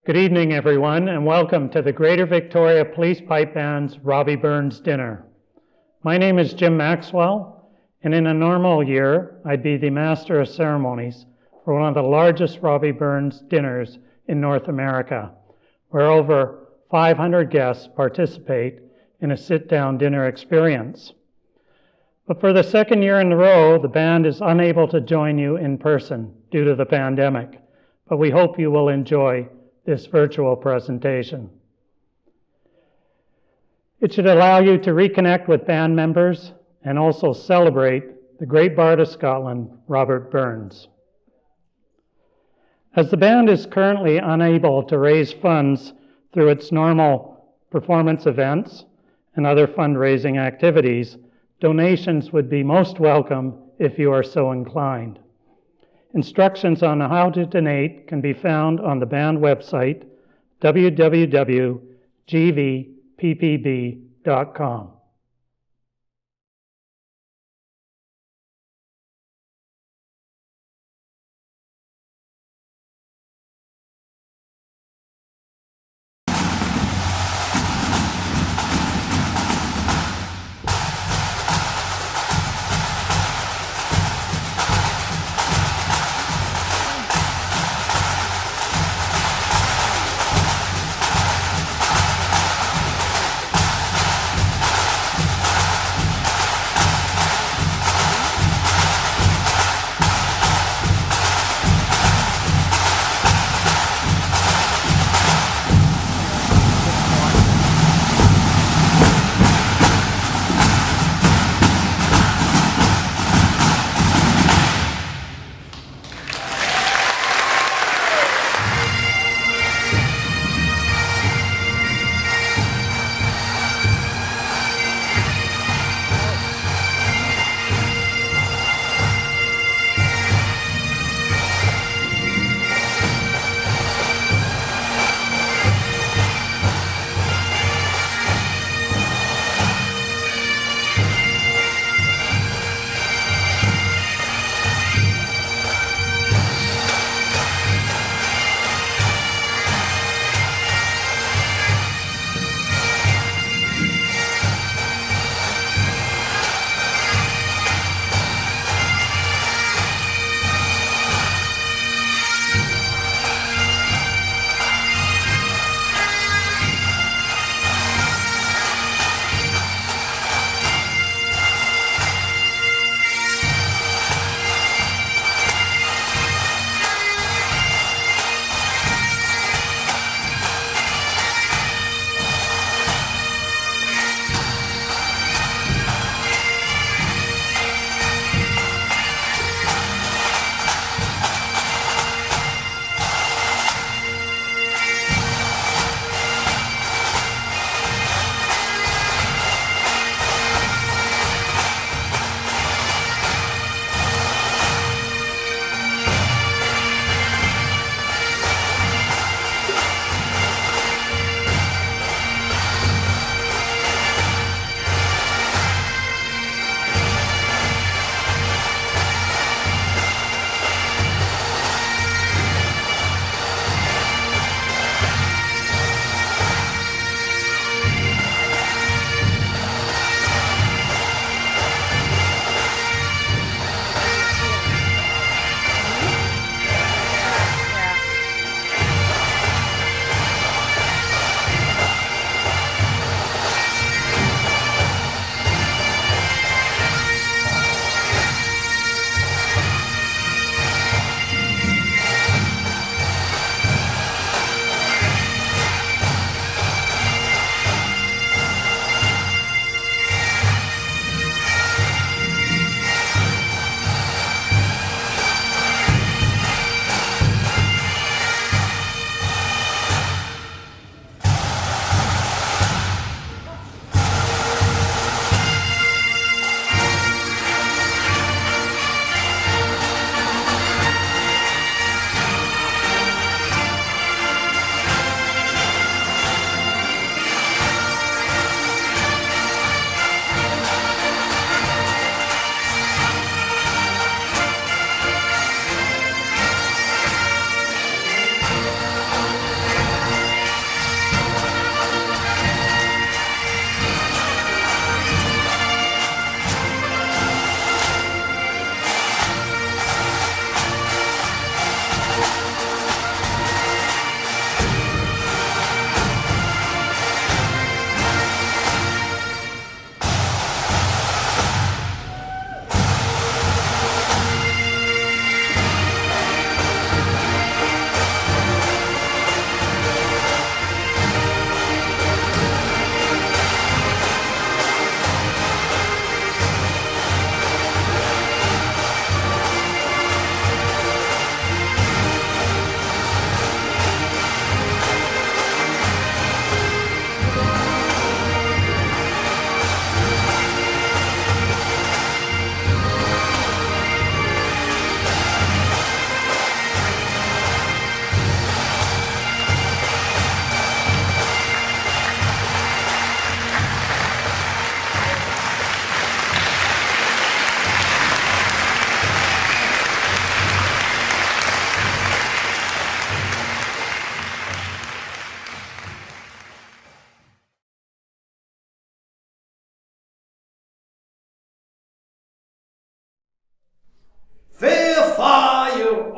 Good evening, everyone, and welcome to the Greater Victoria Police Pipe Band's Robbie Burns dinner. My name is Jim Maxwell, and in a normal year, I'd be the Master of Ceremonies for one of the largest Robbie Burns dinners in North America, where over 500 guests participate in a sit-down dinner experience. But for the second year in a row, the band is unable to join you in person due to the pandemic, but we hope you will enjoy this virtual presentation. It should allow you to reconnect with band members and also celebrate the great bard of Scotland, Robert Burns. As the band is currently unable to raise funds through its normal performance events and other fundraising activities, donations would be most welcome if you are so inclined. Instructions on how to donate can be found on the band website, www.gvppb.com.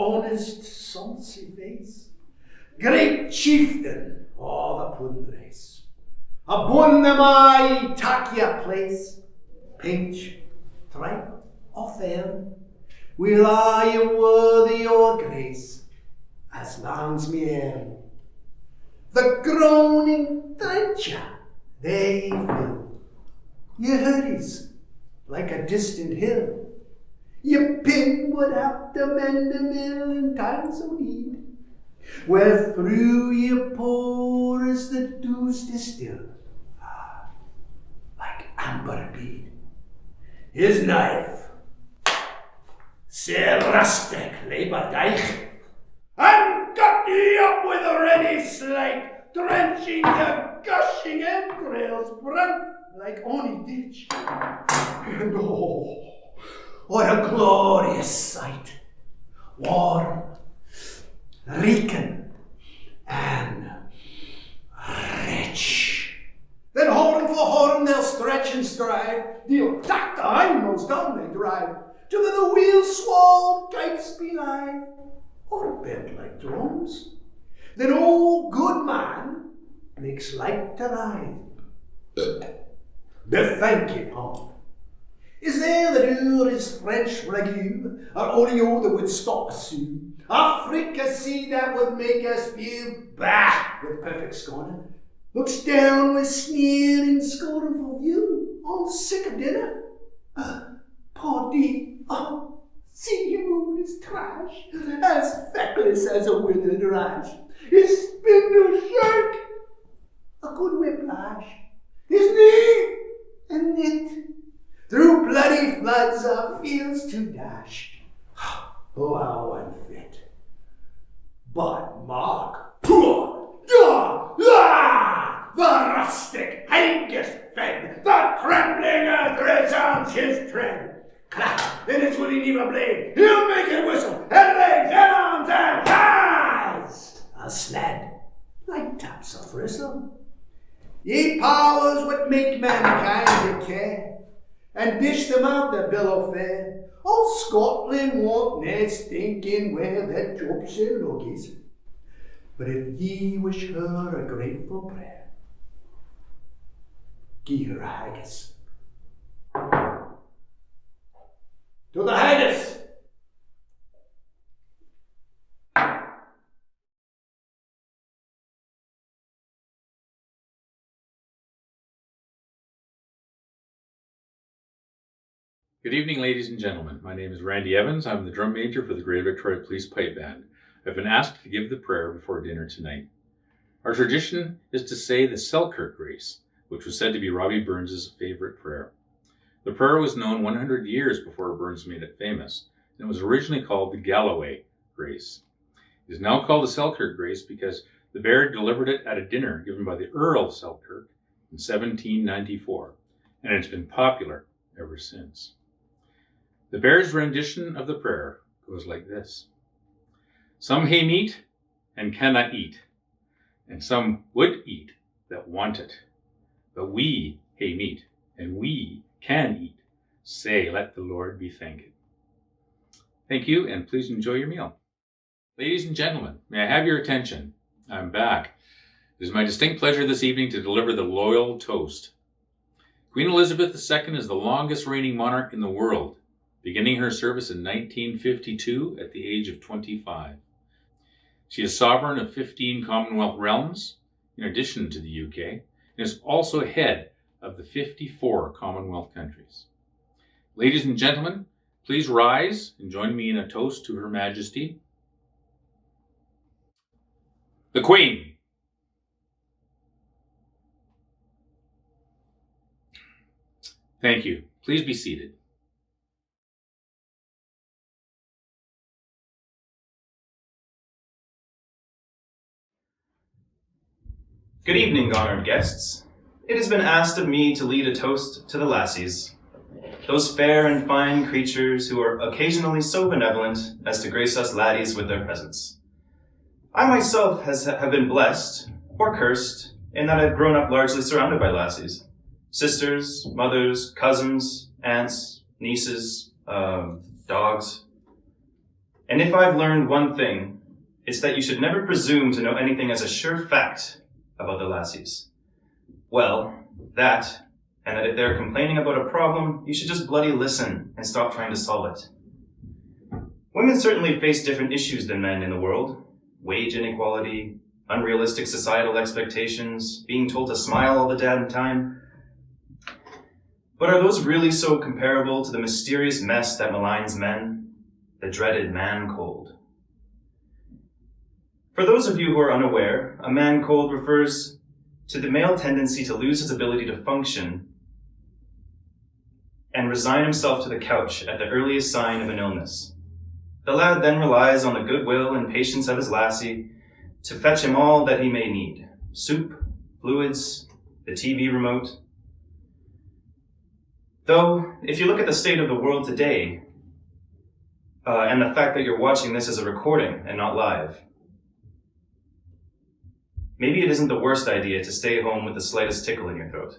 honest, saucy face, great chieftain o' the puddin' race. Upon the my tak your place, pinch, tripe, or fair, will I am worthy your grace, as long's me air. The groaning trencher they fill, ye hurries like a distant hill. Ye pin would have to mend the mill in times of need, where through ye pour as the dews distill, like amber bead. His knife, sae rustic labour dike, and cut ye up with a ready slate, drenching your gushing entrails brent like ony ditch. And oh, what a glorious sight, warm, reeking, and rich. Then horn for horn they'll stretch and strive, they'll tack the hindmost on they drive, till the wheel-swallowed kites be live, or bent like drums. Then old good man makes like to ride. Bethank ye, Pom. Is there that ure is French ragout, or olio that would stop a sou, a fricassee that would make us spew, bah, with perfect scorn, looks down with sneering scornful view on sick of dinner? Pardie, oh, see him on his trash, as feckless as a withered rash, his spindle shark, a good whiplash, his knee and knit, through bloody floods of fields to dash. Oh, how unfit. But mark, poor, the rustic Haggis fed, the trembling earth resounds his tread. Clap, then it's within him a blade, he'll make it whistle, and legs, and arms, and has a sled, like taps of bristle. Ye powers what make mankind decay, and dish them out the bill of fare. All Scotland won't nae stinking where that drops her luggies. But if ye wish her a grateful prayer, gie her a haggis. To the haggis! Good evening, ladies and gentlemen. My name is Randy Evans. I'm the drum major for the Greater Victoria Police Pipe Band. I've been asked to give the prayer before dinner tonight. Our tradition is to say the Selkirk grace, which was said to be Robbie Burns' favorite prayer. The prayer was known 100 years before Burns made it famous, and it was originally called the Galloway grace. It is now called the Selkirk grace because the bear delivered it at a dinner given by the Earl of Selkirk in 1794, and it's been popular ever since. The bear's rendition of the prayer goes like this. Some hae meat and cannot eat, and some would eat that want it. But we hae meat, and we can eat. Say, let the Lord be thanked. Thank you, and please enjoy your meal. Ladies and gentlemen, may I have your attention? I'm back. It is my distinct pleasure this evening to deliver the loyal toast. Queen Elizabeth II is the longest reigning monarch in the world, beginning her service in 1952 at the age of 25. She is sovereign of 15 Commonwealth realms, in addition to the UK, and is also head of the 54 Commonwealth countries. Ladies and gentlemen, please rise and join me in a toast to Her Majesty, the Queen. Thank you. Please be seated. Good evening, honored guests. It has been asked of me to lead a toast to the Lassies, those fair and fine creatures who are occasionally so benevolent as to grace us laddies with their presence. I myself have been blessed, or cursed, in that I've grown up largely surrounded by lassies. Sisters, mothers, cousins, aunts, nieces, dogs. And if I've learned one thing, it's that you should never presume to know anything as a sure fact about the lassies. Well, that, and that if they're complaining about a problem, you should just bloody listen and stop trying to solve it. Women certainly face different issues than men in the world. Wage inequality, unrealistic societal expectations, being told to smile all the damn time. But are those really so comparable to the mysterious mess that maligns men? The dreaded man cold. For those of you who are unaware, a man cold refers to the male tendency to lose his ability to function and resign himself to the couch at the earliest sign of an illness. The lad then relies on the goodwill and patience of his lassie to fetch him all that he may need. Soup, fluids, the TV remote. Though, if you look at the state of the world today, and the fact that you're watching this as a recording and not live, maybe it isn't the worst idea to stay home with the slightest tickle in your throat.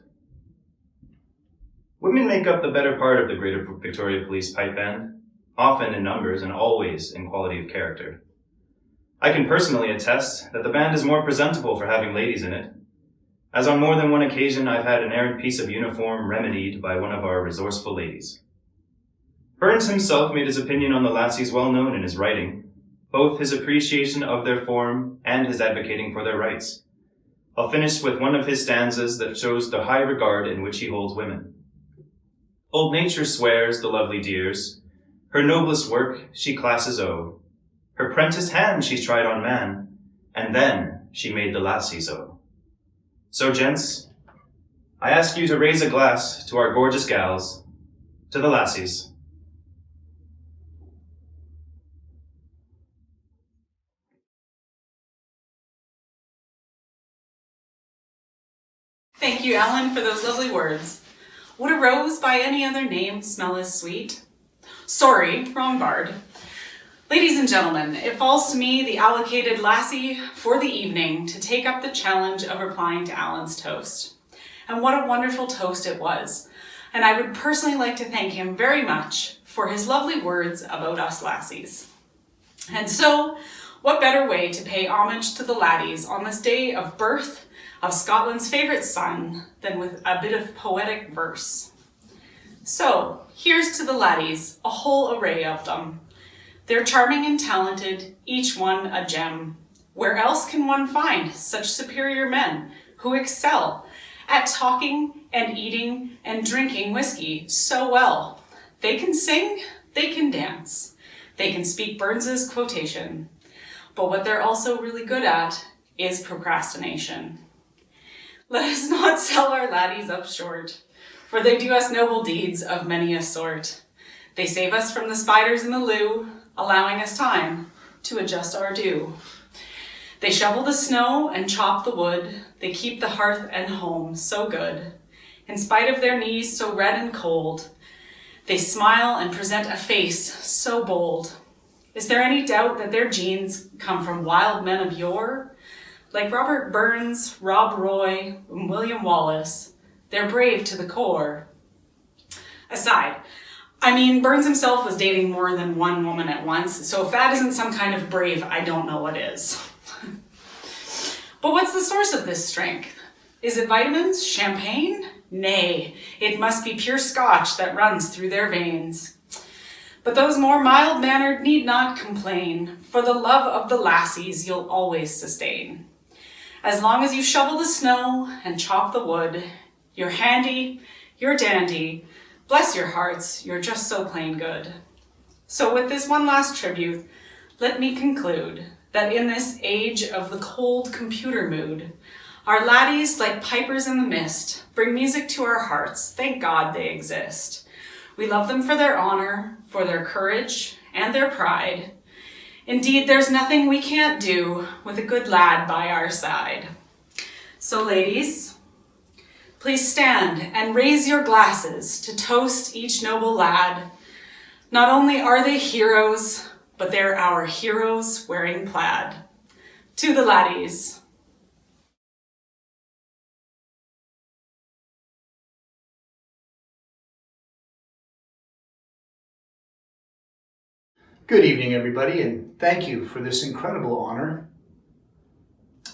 Women make up the better part of the Greater Victoria Police Pipe Band, often in numbers and always in quality of character. I can personally attest that the band is more presentable for having ladies in it, as on more than one occasion I've had an errant piece of uniform remedied by one of our resourceful ladies. Burns himself made his opinion on the lassies well known in his writing, both his appreciation of their form and his advocating for their rights. I'll finish with one of his stanzas that shows the high regard in which he holds women. Old Nature swears, the lovely dears, her noblest work she classes O. Her prentice hand she's tried on man, and then she made the lassies O. So, gents, I ask you to raise a glass to our gorgeous gals, to the lassies. Thank you, Alan, for those lovely words. Would a rose by any other name smell as sweet? Sorry, wrong bard. Ladies and gentlemen, it falls to me, the allocated lassie for the evening, to take up the challenge of replying to Alan's toast. And what a wonderful toast it was. And I would personally like to thank him very much for his lovely words about us lassies. And so, what better way to pay homage to the laddies on this day of birth of Scotland's favourite son than with a bit of poetic verse. So, here's to the laddies, a whole array of them. They're charming and talented, each one a gem. Where else can one find such superior men who excel at talking and eating and drinking whiskey so well? They can sing, they can dance, they can speak Burns's quotation. But what they're also really good at is procrastination. Let us not sell our laddies up short, for they do us noble deeds of many a sort. They save us from the spiders in the loo, allowing us time to adjust our due. They shovel the snow and chop the wood. They keep the hearth and home so good. In spite of their knees so red and cold, they smile and present a face so bold. Is there any doubt that their genes come from wild men of yore? Like Robert Burns, Rob Roy, and William Wallace, they're brave to the core. Aside, I mean, Burns himself was dating more than one woman at once, so if that isn't some kind of brave, I don't know what is. But what's the source of this strength? Is it vitamins? Champagne? Nay, it must be pure Scotch that runs through their veins. But those more mild-mannered need not complain, for the love of the lassies you'll always sustain. As long as you shovel the snow and chop the wood, you're handy, you're dandy, bless your hearts, you're just so plain good. So with this one last tribute, let me conclude that in this age of the cold computer mood, our laddies, like pipers in the mist, bring music to our hearts. Thank God they exist. We love them for their honor, for their courage, and their pride. Indeed, there's nothing we can't do with a good lad by our side. So ladies, please stand and raise your glasses to toast each noble lad. Not only are they heroes, but they're our heroes wearing plaid. To the laddies. Good evening, everybody, and thank you for this incredible honor.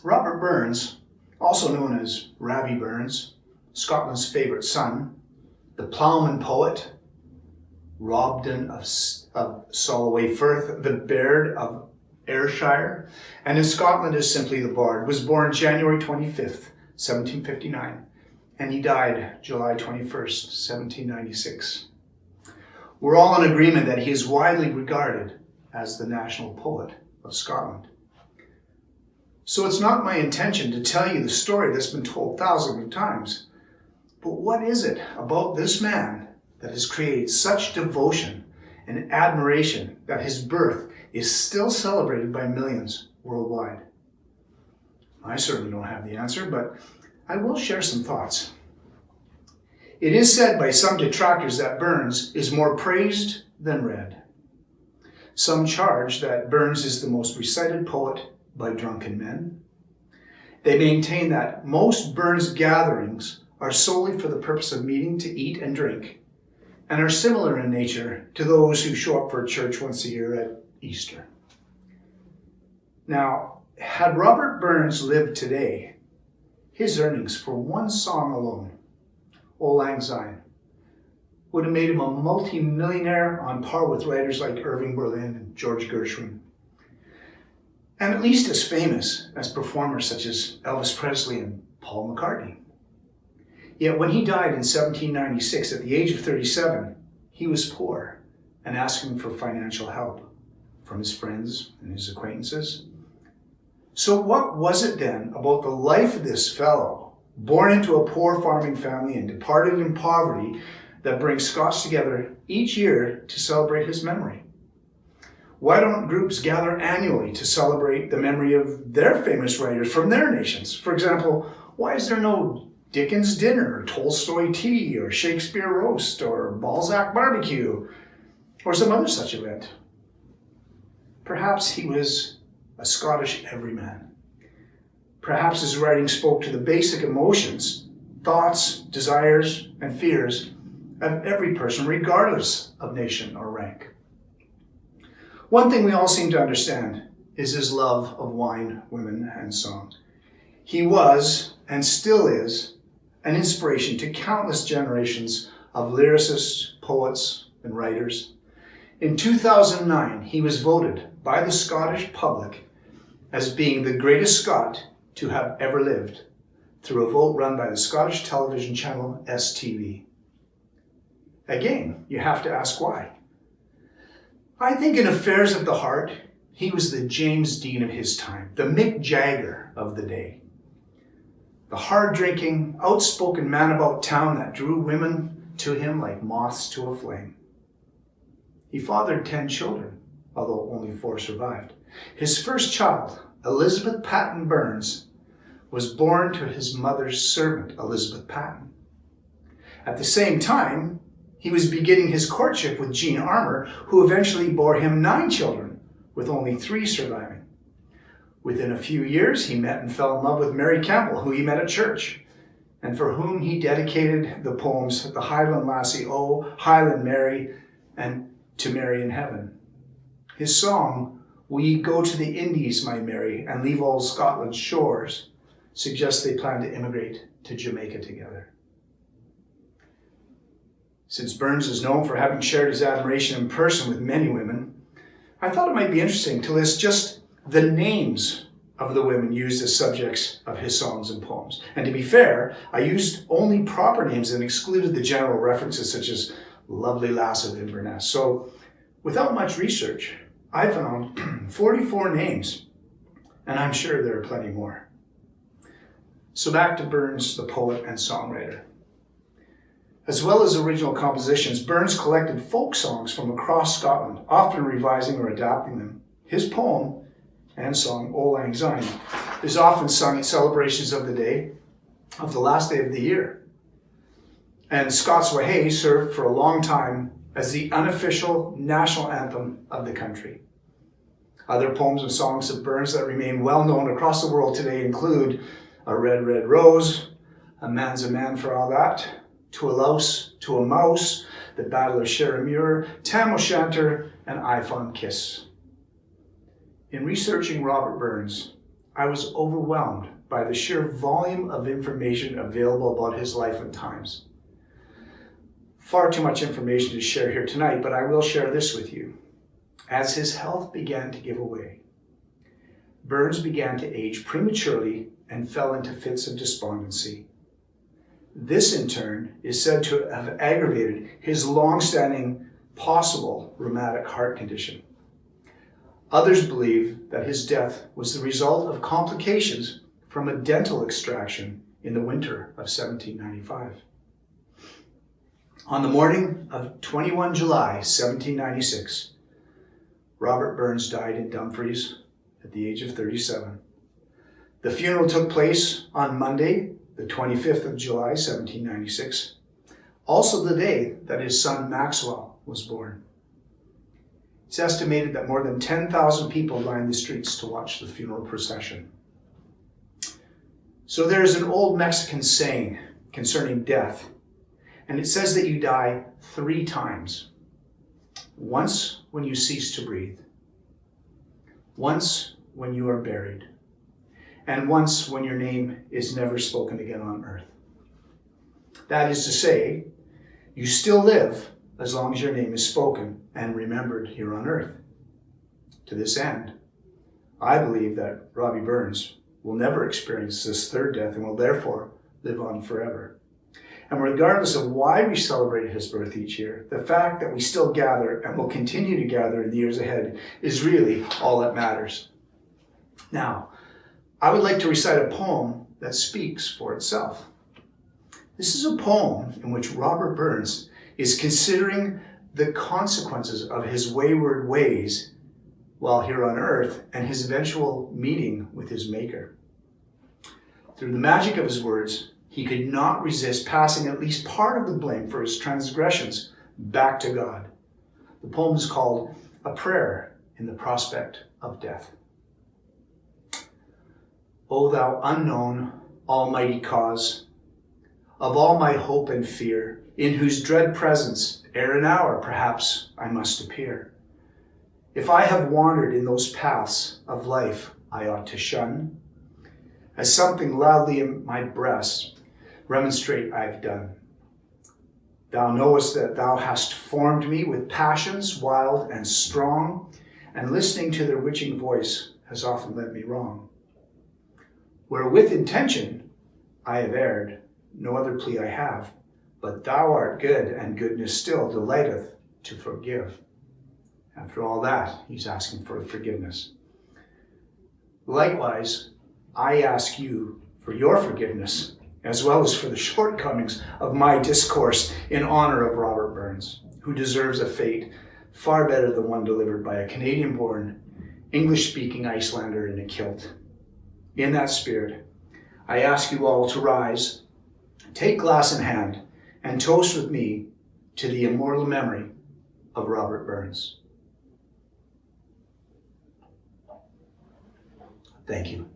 Robert Burns, also known as Robbie Burns, Scotland's favourite son, the ploughman poet, Robden of Solway Firth, the Baird of Ayrshire, and in Scotland is simply the Bard, was born January 25th, 1759, and he died July 21st, 1796. We're all in agreement that he is widely regarded as the national poet of Scotland. So it's not my intention to tell you the story that's been told thousands of times, but what is it about this man that has created such devotion and admiration that his birth is still celebrated by millions worldwide? I certainly don't have the answer, but I will share some thoughts. It is said by some detractors that Burns is more praised than read. Some charge that Burns is the most recited poet by drunken men. They maintain that most Burns gatherings are solely for the purpose of meeting to eat and drink, and are similar in nature to those who show up for church once a year at Easter. Now, had Robert Burns lived today, his earnings for one song alone, Auld Lang Syne, would have made him a multi-millionaire on par with writers like Irving Berlin and George Gershwin, and at least as famous as performers such as Elvis Presley and Paul McCartney. Yet when he died in 1796 at the age of 37, he was poor and asking for financial help from his friends and his acquaintances. So what was it then about the life of this fellow, born into a poor farming family and departed in poverty, that brings Scots together each year to celebrate his memory? Why don't groups gather annually to celebrate the memory of their famous writers from their nations? For example, why is there no Dickens dinner, or Tolstoy tea, or Shakespeare roast, or Balzac barbecue, or some other such event? Perhaps he was a Scottish everyman. Perhaps his writing spoke to the basic emotions, thoughts, desires, and fears of every person, regardless of nation or rank. One thing we all seem to understand is his love of wine, women, and song. He was, and still is, an inspiration to countless generations of lyricists, poets, and writers. In 2009, he was voted by the Scottish public as being the greatest Scot to have ever lived, through a vote run by the Scottish television channel STV. Again, you have to ask why. I think in affairs of the heart, he was the James Dean of his time, the Mick Jagger of the day. The hard-drinking, outspoken man about town that drew women to him like moths to a flame. He fathered 10 children, although only 4 survived. His first child, Elizabeth Patton Burns, was born to his mother's servant, Elizabeth Patton. At the same time, he was beginning his courtship with Jean Armour, who eventually bore him 9 children, with only 3 surviving. Within a few years, he met and fell in love with Mary Campbell, who he met at church, and for whom he dedicated the poems The Highland Lassie, Oh, Highland Mary, and To Mary in Heaven. His song, We Go to the Indies, My Mary, and Leave All Scotland's Shores, suggests they plan to immigrate to Jamaica together. Since Burns is known for having shared his admiration in person with many women, I thought it might be interesting to list just the names of the women used as subjects of his songs and poems. And to be fair, I used only proper names and excluded the general references such as lovely lass of Inverness. So without much research, I found 44 names, and I'm sure there are plenty more. So back to Burns, the poet and songwriter. As well as original compositions, Burns collected folk songs from across Scotland, often revising or adapting them. His poem and song, Auld Lang Syne, is often sung at celebrations of the day, of the last day of the year. And Scots Wha Hae served for a long time as the unofficial national anthem of the country. Other poems and songs of Burns that remain well known across the world today include A Red, Red Rose, A Man's a Man for All That, To a Louse, To a Mouse, The Battle of Sherimuir, Tam O'Shanter, an iPhone kiss. In researching Robert Burns, I was overwhelmed by the sheer volume of information available about his life and times. Far too much information to share here tonight, but I will share this with you. As his health began to give way, Burns began to age prematurely and fell into fits of despondency. This, in turn, is said to have aggravated his long-standing possible rheumatic heart condition. Others believe that his death was the result of complications from a dental extraction in the winter of 1795. On the morning of 21 July 1796, Robert Burns died in Dumfries at the age of 37. The funeral took place on Monday, the 25th of July 1796, also the day that his son Maxwell was born. It's estimated that more than 10,000 people lined the streets to watch the funeral procession. So there's an old Mexican saying concerning death, and it says that you die 3 times. Once when you cease to breathe, once when you are buried, and once when your name is never spoken again on earth. That is to say, you still live as long as your name is spoken and remembered here on earth. To this end, I believe that Robbie Burns will never experience this third death and will therefore live on forever. And regardless of why we celebrate his birth each year, the fact that we still gather and will continue to gather in the years ahead is really all that matters. Now, I would like to recite a poem that speaks for itself. This is a poem in which Robert Burns is considering the consequences of his wayward ways while here on earth and his eventual meeting with his maker. Through the magic of his words, he could not resist passing at least part of the blame for his transgressions back to God. The poem is called A Prayer in the Prospect of Death. O thou unknown, almighty cause of all my hope and fear, in whose dread presence, ere an hour perhaps I must appear. If I have wandered in those paths of life I ought to shun, as something loudly in my breast remonstrate I've done. Thou knowest that thou hast formed me with passions wild and strong, and listening to their witching voice has often led me wrong. Where with intention I have erred, no other plea I have, but thou art good, and goodness still delighteth to forgive. After all that, he's asking for forgiveness. Likewise, I ask you for your forgiveness, as well as for the shortcomings of my discourse in honor of Robert Burns, who deserves a fate far better than one delivered by a Canadian-born, English-speaking Icelander in a kilt. In that spirit, I ask you all to rise, take glass in hand, and toast with me to the immortal memory of Robert Burns. Thank you.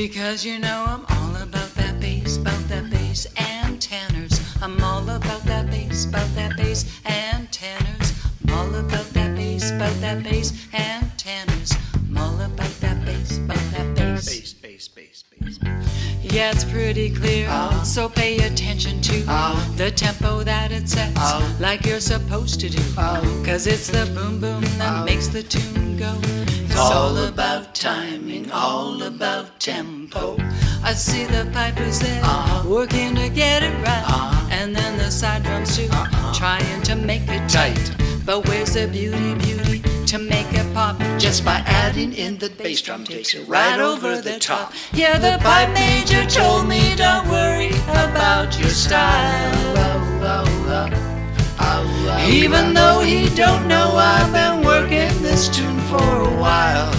Because you know I'm all about that bass and tenors. I'm all about that bass and tenors. I'm all about that bass and tenors. I'm all about that bass. Bass. Yeah, it's pretty clear, so pay attention to the tempo that it sets, like you're supposed to do. Cause it's the boom boom that makes the tune go. It's all about timing, all about tempo. I see the pipers there working to get it right, and then the side drums too, trying to make it tight. But where's the beauty to make it pop? Just by adding in the bass drum, takes it right over the top. Yeah, the pipe major told me don't worry about your style. Even though he don't know I've been working this tune for a while.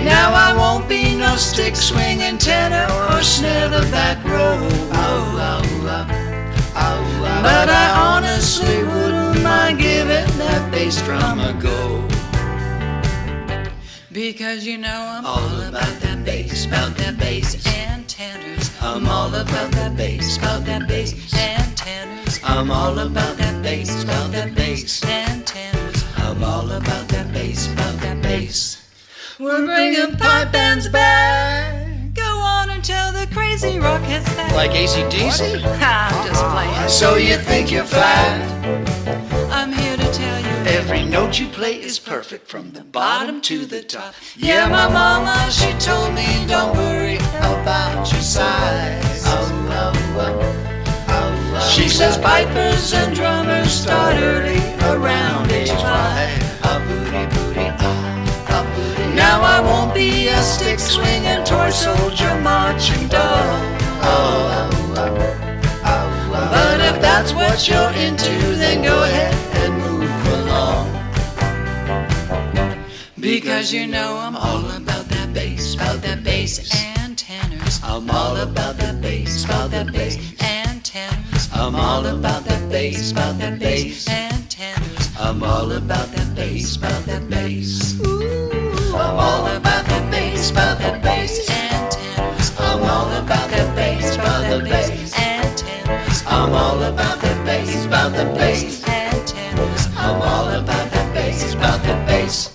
Now I won't be no stick swinging tenor or snare the back row. But I honestly wouldn't mind giving that bass drum a go. Because you know I'm all about that bass and tenors. I'm all about that bass and tenors. I'm all about that bass and tenors. I'm all about that bass. We're bringing pipe bands back. Go on and tell the crazy rock hits that. Like AC/DC? I'm just playing. So you think you're flat? I'm here to tell you Every note you play is perfect from the bottom to the top. Yeah, my mama, she told me don't worry about your size. She says pipers and drummers start early, around age 5. Now I won't be a stick swinging toy soldier marching dog. But if that's what you're into, then go ahead and move along. Because you know I'm all about that bass and tenors. I'm all about that bass and tenors. I'm all about that bass and tenors. I'm all about that bass. Ooh, I'm all about that bass and tenors. I'm all about that bass and tenors. I'm all about that bass and tenors. I'm all about that bass.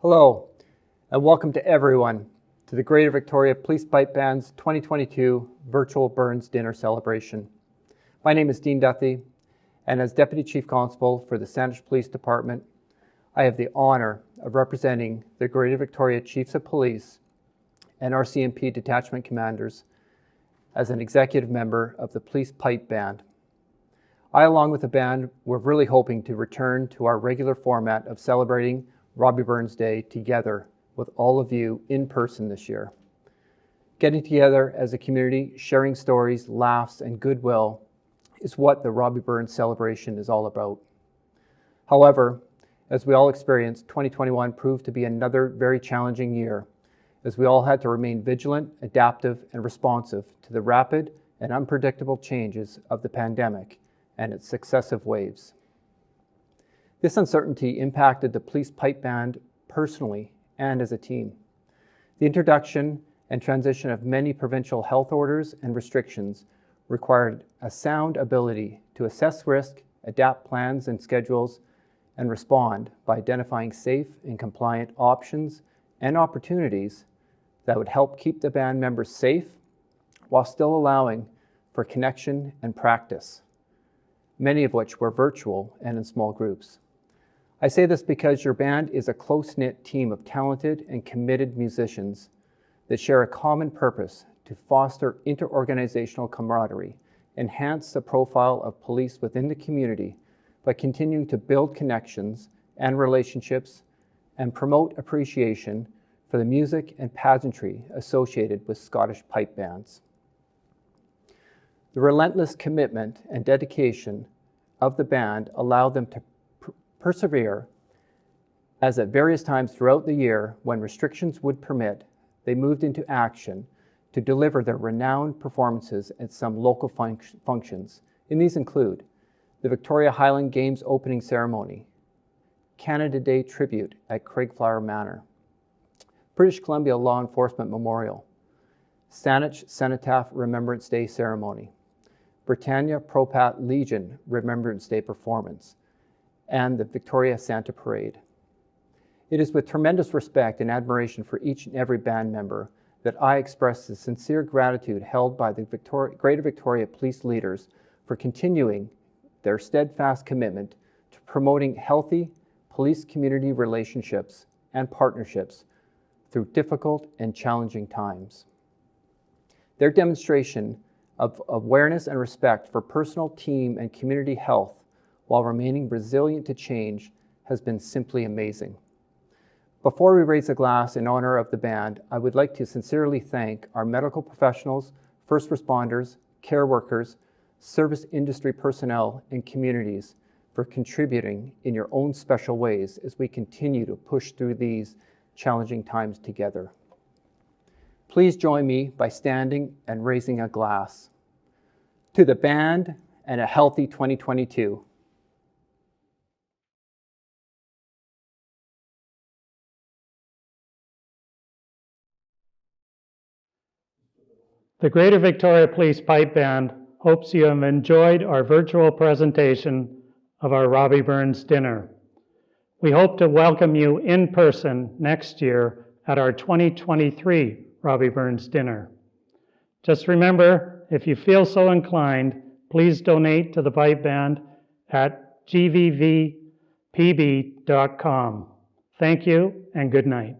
Hello, and welcome to everyone to the Greater Victoria Police Pipe Band's 2022 Virtual Burns Dinner Celebration. My name is Dean Duthie, and as Deputy Chief Constable for the Saanich Police Department, I have the honor of representing the Greater Victoria Chiefs of Police and RCMP detachment commanders as an executive member of the Police Pipe Band. I, along with the band, were really hoping to return to our regular format of celebrating Robbie Burns Day together with all of you in person this year. Getting together as a community, sharing stories, laughs, and goodwill is what the Robbie Burns celebration is all about. However, as we all experienced, 2021 proved to be another very challenging year, as we all had to remain vigilant, adaptive, and responsive to the rapid and unpredictable changes of the pandemic and its successive waves. This uncertainty impacted the Police Pipe Band personally and as a team. The introduction and transition of many provincial health orders and restrictions required a sound ability to assess risk, adapt plans and schedules, and respond by identifying safe and compliant options and opportunities that would help keep the band members safe while still allowing for connection and practice, many of which were virtual and in small groups. I say this because your band is a close-knit team of talented and committed musicians that share a common purpose to foster interorganizational camaraderie, enhance the profile of police within the community by continuing to build connections and relationships, and promote appreciation for the music and pageantry associated with Scottish pipe bands. The relentless commitment and dedication of the band allowed them to persevere, as at various times throughout the year, when restrictions would permit, they moved into action to deliver their renowned performances at some local functions. And these include the Victoria Highland Games opening ceremony, Canada Day tribute at Craigflower Manor, British Columbia Law Enforcement Memorial, Saanich Cenotaph Remembrance Day ceremony, Britannia Propat Legion Remembrance Day performance, and the Victoria Santa Parade. It is with tremendous respect and admiration for each and every band member that I express the sincere gratitude held by the Greater Victoria Police leaders for continuing their steadfast commitment to promoting healthy police community relationships and partnerships through difficult and challenging times. Their demonstration of awareness and respect for personal, team, and community health while remaining resilient to change has been simply amazing. Before we raise a glass in honor of the band, I would like to sincerely thank our medical professionals, first responders, care workers, service industry personnel, and communities for contributing in your own special ways as we continue to push through these challenging times together. Please join me by standing and raising a glass to the band and a healthy 2022. The Greater Victoria Police Pipe Band hopes you have enjoyed our virtual presentation of our Robbie Burns dinner. We hope to welcome you in person next year at our 2023 Robbie Burns dinner. Just remember, if you feel so inclined, please donate to the pipe band at GVPPB.com. Thank you and good night.